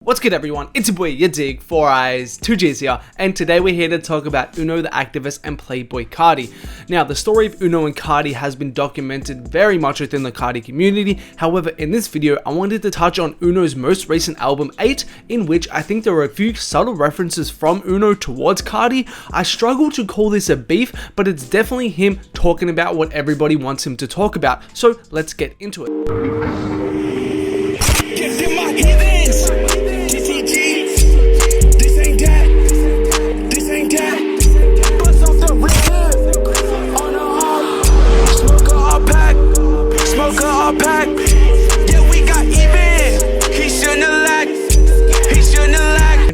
What's good everyone, it's your boy yadiiiigg, 4 eyes, 2 G's here, and today we're here to talk about Uno the Activist and Playboi Carti. Now the story of Uno and Carti has been documented very much within the Carti community. However, in this video I wanted to touch on Uno's most recent album 8, in which I think there are a few subtle references from Uno towards Carti. I struggle to call this a beef, but it's definitely him talking about what everybody wants him to talk about, so let's get into it.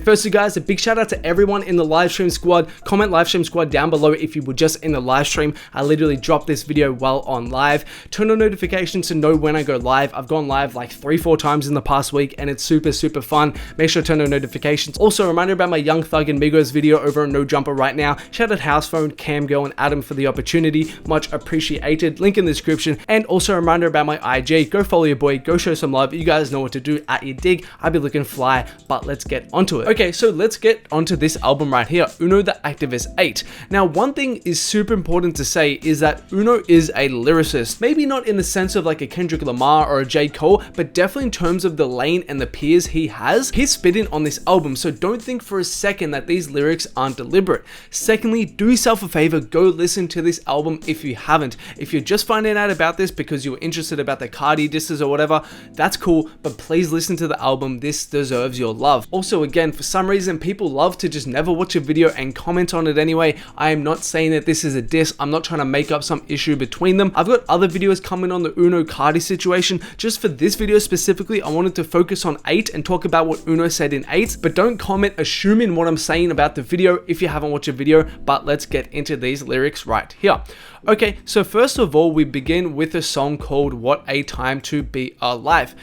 Firstly guys, a big shout out to everyone in the livestream squad. Comment livestream squad down below if you were just in the live stream. I literally dropped this video while on live. Turn on notifications to know when I go live. I've gone live like 3-4 times in the past week and it's super fun. Make sure to turn on notifications. Also a reminder about my Young Thug and Migos video over on No Jumper right now. Shout out Housephone, Camgirl and Adam for the opportunity. Much appreciated. Link in the description. And also a reminder about my IG. Go follow your boy. Go show some love. You guys know what to do at yadiiiigg. I'll be looking fly, but let's get onto it. Okay, so let's get onto this album right here, Uno the Activist 8. Now, one thing is super important to say is that Uno is a lyricist. Maybe not in the sense of like a Kendrick Lamar or a J. Cole, but definitely in terms of the lane and the peers he has. He's spitting on this album, so don't think for a second that these lyrics aren't deliberate. Secondly, do yourself a favor, go listen to this album if you haven't. If you're just finding out about this because you were interested about the Carti disses or whatever, that's cool, but please listen to the album. This deserves your love. Also, again, for some reason, people love to just never watch a video and comment on it anyway. I am not saying that this is a diss. I'm not trying to make up some issue between them. I've got other videos coming on the Uno Carti situation. Just for this video specifically, I wanted to focus on 8 and talk about what Uno said in 8, but don't comment assuming what I'm saying about the video if you haven't watched a video, but let's get into these lyrics right here. Okay, so first of all, we begin with a song called What a Time to Be Alive.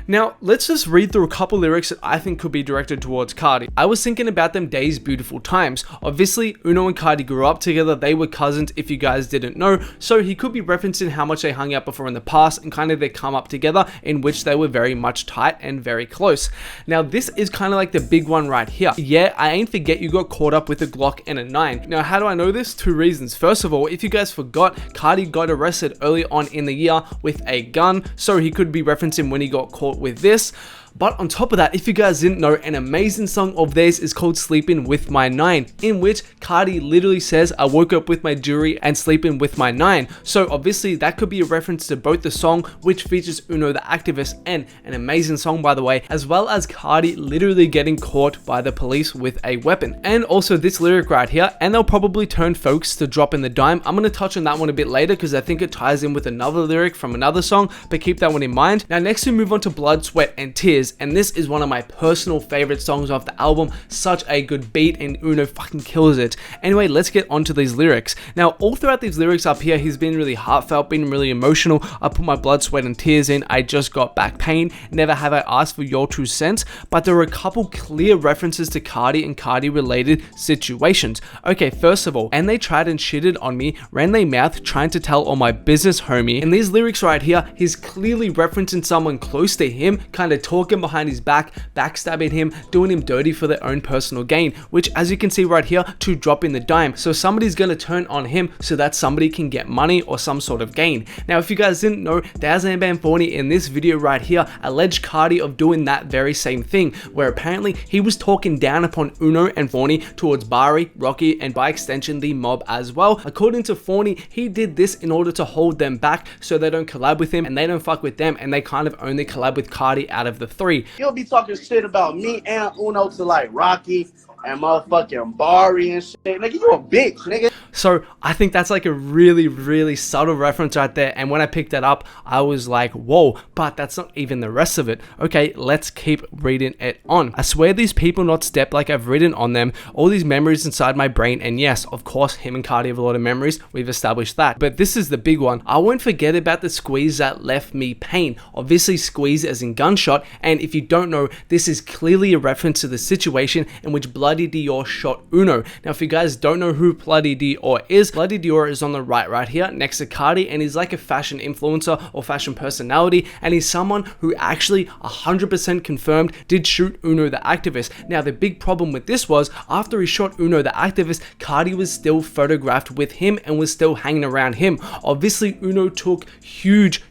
Now, let's just read through a couple lyrics that I think could be directed towards Carti. I was thinking about them days, beautiful times. Obviously, Uno and Carti grew up together. They were cousins if you guys didn't know. So he could be referencing how much they hung out before in the past and kind of their come up together in which they were very much tight and very close. Now, this is kind of like the big one right here. Yeah, I ain't forget you got caught up with a Glock and a 9. Now, how do I know this? 2 reasons. First of all, if you guys forgot, Carti got arrested early on in the year with a gun, so he could be referencing when he got caught with this. But on top of that, if you guys didn't know, an amazing song of theirs is called Sleeping With My 9, in which Carti literally says, I woke up with my jewelry and sleeping with my 9. So obviously that could be a reference to both the song, which features Uno the Activist, and an amazing song by the way, as well as Carti literally getting caught by the police with a weapon. And also this lyric right here, and they'll probably turn folks to dropping the dime. I'm going to touch on that one a bit later because I think it ties in with another lyric from another song, but keep that one in mind. Now next we move on to Blood, Sweat and Tears. And this is one of my personal favorite songs off the album. Such a good beat and Uno fucking kills it. Anyway, let's get onto these lyrics. Now, all throughout these lyrics up here, he's been really heartfelt, been really emotional. I put my blood, sweat and tears in. I just got back pain. Never have I asked for your 2 cents. But there are a couple clear references to Carti and Carti related situations. Okay, first of all, and they tried and shitted on me, ran their mouth trying to tell all my business, homie. In these lyrics right here, he's clearly referencing someone close to him, kind of talking behind his back, backstabbing him, doing him dirty for their own personal gain, which as you can see right here, to dropping the dime. So somebody's going to turn on him so that somebody can get money or some sort of gain. Now, if you guys didn't know, Thouxanbanfuni in this video right here alleged Carti of doing that very same thing, where apparently he was talking down upon Uno and Fauni towards Bari, Rocky, and by extension the mob as well. According to Fauni, he did this in order to hold them back so they don't collab with him and they don't fuck with them, and they kind of only collab with Carti out of the 3. You'll be talking shit about me and Uno to like Rocky and motherfucking Bari and shit. Nigga, you a bitch, nigga. So I think that's like a really subtle reference right there. And when I picked that up, I was like, whoa, but that's not even the rest of it. Okay, let's keep reading it on. I swear these people not step like I've written on them. All these memories inside my brain. And yes, of course, him and Carti have a lot of memories. We've established that. But this is the big one. I won't forget about the squeeze that left me pain. Obviously, squeeze as in gunshot. And if you don't know, this is clearly a reference to the situation in which Bloody Dior shot Uno. Now, if you guys don't know who Bloody Dior or is. Bloody Dior is on the right here next to Carti, and he's like a fashion influencer or fashion personality, and he's someone who actually 100% confirmed did shoot Uno the Activist. Now the big problem with this was after he shot Uno the Activist, Carti was still photographed with him and was still hanging around him. Obviously Uno took huge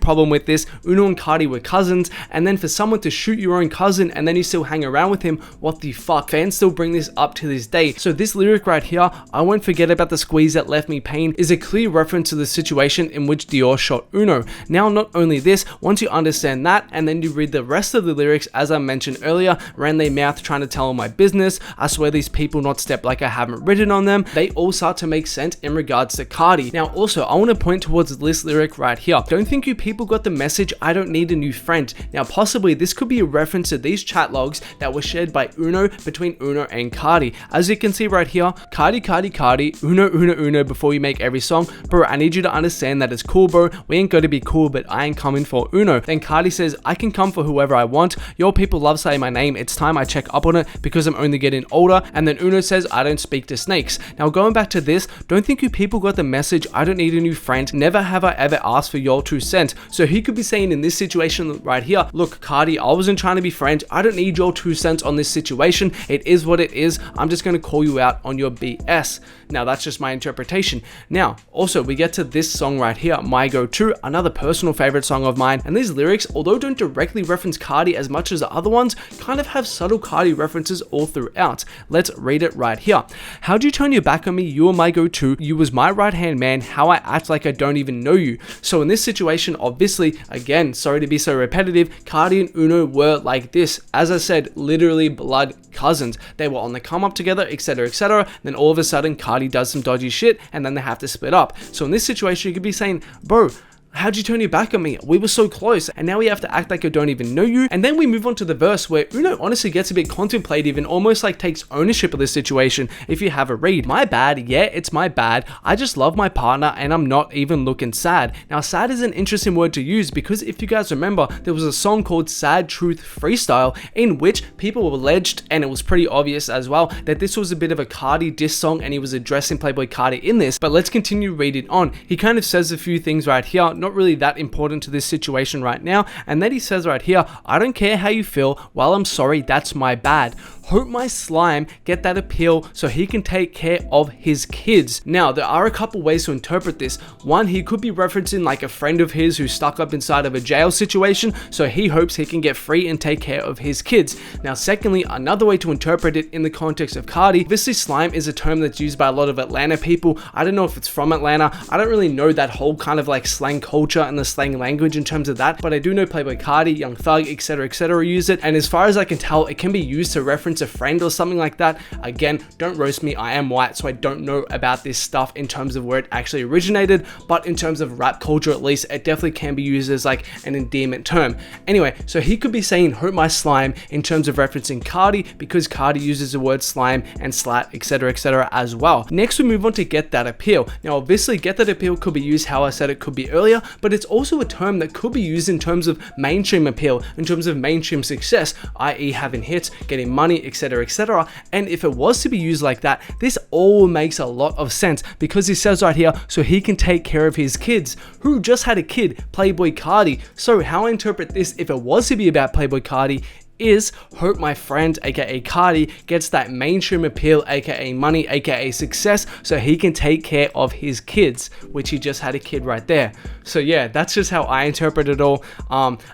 problem with this. Uno and Carti were cousins, and then for someone to shoot your own cousin and then you still hang around with him, what the fuck? Fans still bring this up to this day. So this lyric right here, I won't forget about the squeeze that left me pain, is a clear reference to the situation in which Dior shot Uno. Now not only this, once you understand that and then you read the rest of the lyrics, as I mentioned earlier, ran their mouth trying to tell my business, I swear these people not step like I haven't written on them, they all start to make sense in regards to Carti. Now also I want to point towards this lyric right here. Don't think you people got the message, I don't need a new friend. Now possibly this could be a reference to these chat logs that were shared by Uno between Uno and Carti. As you can see right here, Carti, Uno before you make every song. Bro, I need you to understand that it's cool, bro. We ain't gotta be cool, but I ain't coming for Uno. Then Carti says, I can come for whoever I want. Your people love saying my name. It's time I check up on it because I'm only getting older. And then Uno says, I don't speak to snakes. Now going back to this, don't think you people got the message, I don't need a new friend. Never have I ever asked for your 2 cents. So he could be saying in this situation right here, look Carti, I wasn't trying to be friends. I don't need your 2 cents on this situation. It is what it is. I'm just going to call you out on your BS. Now that's just my interpretation. Now also we get to this song right here, My Go-To, another personal favorite song of mine, and these lyrics, although don't directly reference Carti as much as the other ones, kind of have subtle Carti references all throughout. Let's read it right here. How'd you turn your back on me? You were my go-to. You was my right hand man. How I act like I don't even know you. So in this situation, obviously, again, sorry to be so repetitive, Carti and Uno were like this. As I said, literally blood cousins. They were on the come up together, etc, etc. Then all of a sudden Carti does some dodgy shit and then they have to split up. So in this situation you could be saying, bro, how'd you turn your back on me? We were so close and now we have to act like I don't even know you. And then we move on to the verse where Uno honestly gets a bit contemplative and almost like takes ownership of the situation. If you have a read, my bad, yeah, it's my bad. I just love my partner and I'm not even looking sad. Now sad is an interesting word to use because if you guys remember, there was a song called Sad Truth Freestyle in which people alleged, and it was pretty obvious as well, that this was a bit of a Carti diss song and he was addressing Playboi Carti in this. But let's continue reading on. He kind of says a few things right here, not really that important to this situation right now, and then he says right here, I don't care how you feel, well I'm sorry, that's my bad. Hope my slime get that appeal so he can take care of his kids. Now there are a couple ways to interpret this. One, he could be referencing like a friend of his who's stuck up inside of a jail situation, so he hopes he can get free and take care of his kids. Now secondly, another way to interpret it in the context of Carti, obviously slime is a term that's used by a lot of Atlanta people. I don't know if it's from Atlanta, I don't really know that whole kind of like slang culture and the slang language in terms of that, but I do know Playboi Carti, Young Thug, etc use it, and as far as I can tell, it can be used to reference a friend or something like that. Again, don't roast me, I am white, so I don't know about this stuff in terms of where it actually originated, but in terms of rap culture at least, it definitely can be used as like an endearment term. Anyway, so he could be saying hope my slime in terms of referencing Carti because Carti uses the word slime and slat, etc as well. Next we move on to get that appeal. Now obviously get that appeal could be used how I said it could be earlier, but it's also a term that could be used in terms of mainstream appeal, in terms of mainstream success, i.e. having hits, getting money, etc. And if it was to be used like that, this all makes a lot of sense because he says right here, so he can take care of his kids. Who just had a kid? Playboi Carti. So how I interpret this, if it was to be about Playboi Carti, is hope my friend aka Carti gets that mainstream appeal aka money aka success so he can take care of his kids, which he just had a kid right there. So yeah, that's just how I interpret it all.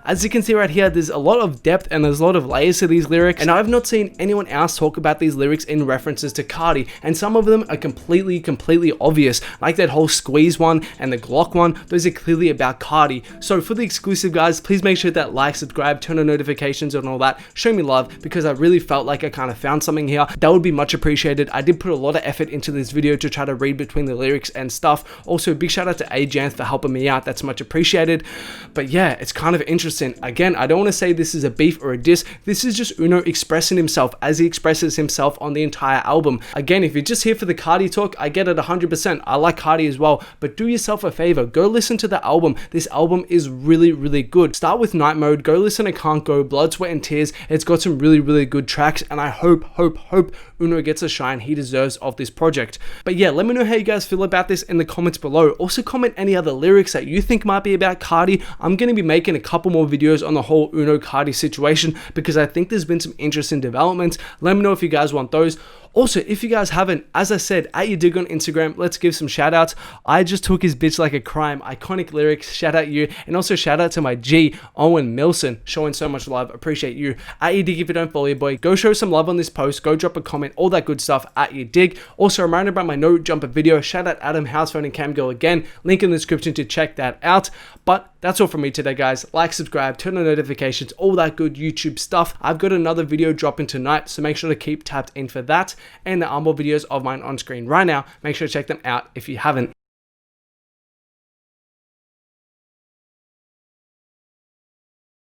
As you can see right here, there's a lot of depth and there's a lot of layers to these lyrics, and I've not seen anyone else talk about these lyrics in references to Carti, and some of them are completely obvious, like that whole squeeze one and the Glock one. Those are clearly about Carti. So for the exclusive guys, please make sure that like, subscribe, turn on notifications and all that. Show me love because I really felt like I kind of found something here. That would be much appreciated. I did put a lot of effort into this video to try to read between the lyrics and stuff. Also, big shout out to Ajans for helping me out. That's much appreciated. But yeah, it's kind of interesting. Again, I don't want to say this is a beef or a diss. This is just Uno expressing himself as he expresses himself on the entire album. Again, if you're just here for the Carti talk, I get it 100%. I like Carti as well, but do yourself a favor. Go listen to the album. This album is really good. Start with Night Mode. Go listen to Can't Go, Blood, Sweat and Tears, is. It's got some really good tracks, and I hope Uno gets a shine he deserves of this project. But yeah, let me know how you guys feel about this in the comments below. Also comment any other lyrics that you think might be about Carti. I'm going to be making a couple more videos on the whole Uno Carti situation because I think there's been some interesting developments. Let me know if you guys want those. Also, if you guys haven't, as I said, @yadiiiigg on Instagram, let's give some shout outs. I just took his bitch like a crime, iconic lyrics, shout out you, and also shout out to my G, Owen Milson, showing so much love, appreciate you. @yadiiiigg if you don't follow your boy, go show some love on this post, go drop a comment, all that good stuff, @yadiiiigg. Also, a reminder about my no jumper video, shout out Adam, House Phone, and Camgirl again, link in the description to check that out. But that's all from me today, guys. Like, subscribe, turn on notifications, all that good YouTube stuff. I've got another video dropping tonight, so make sure to keep tapped in for that. And the armbar videos of mine on screen right now. Make sure to check them out if you haven't.